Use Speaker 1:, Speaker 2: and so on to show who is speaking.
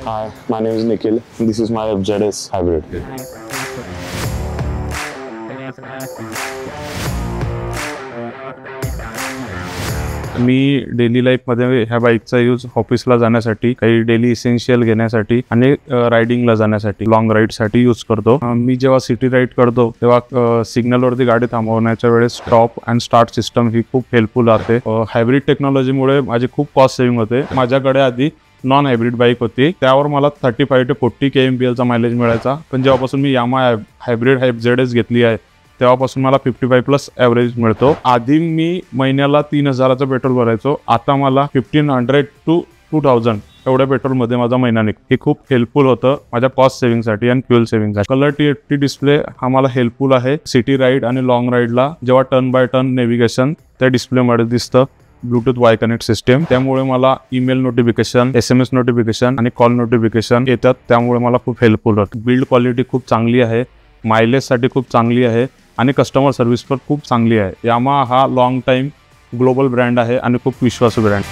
Speaker 1: Hi, my name is Nikhil. This is my FZS hybrid.
Speaker 2: Me daily लाईफमध्ये ह्या बाईकचा use ऑफिसला जाण्यासाठी, काही डेली इसेन्शियल घेण्यासाठी आणि रायडिंगला जाण्यासाठी, लॉंग राईडसाठी यूज करतो. मी जेव्हा सिटी राईड करतो तेव्हा सिग्नलवरती गाडी थांबवण्याच्या वेळेस स्टॉप अँड स्टार्ट सिस्टम ही खूप हेल्पफुल असते. हायब्रिड टेक्नॉलॉजीमुळे माझी खूप कॉस्ट सेव्हिंग होते. माझ्याकडे आधी नॉन हायब्रिड बाईक होती, त्यावर मला 35 ते 40 kmpl मायलेज मिळायचा. पण जेव्हापासून मी यामा हायब्रिड FZS घेतली आहे तेव्हापासून मला 55+ ॲव्हरेज मिळतो. आधी मी महिन्याला 3000चं पेट्रोल भरायचो, आता मला 1500 to 2000 एवढ्या पेट्रोलमध्ये माझा महिना निघतो. हे खूप हेल्पफुल होतं माझ्या कॉस्ट सेव्हिंगसाठी आणि फ्युएल सेव्हिंगसाठी. कलर TFT डिस्प्ले हा मला हेल्पफुल आहे सिटी राईड आणि लॉंग राईडला. जेव्हा टर्न बाय टर्न नेव्हिगेशन त्या डिस्प्लेमध्ये दिसतं. ब्लूटूथ वाय कनेक्ट सिस्टम, त्यामुळे मला ईमेल नोटिफिकेशन, SMS नोटिफिकेशन आणि कॉल नोटिफिकेशन येतात. त्यामुळे मला खूप हेल्पफुल होतं. बिल्ड क्वालिटी खूप चांगली आहे, मायलेजसाठी खूप चांगली आहे आणि कस्टमर सर्व्हिस पण खूप चांगली आहे. यामा हा लॉंग टाईम ग्लोबल ब्रँड आहे आणि खूप विश्वासू ब्रँड.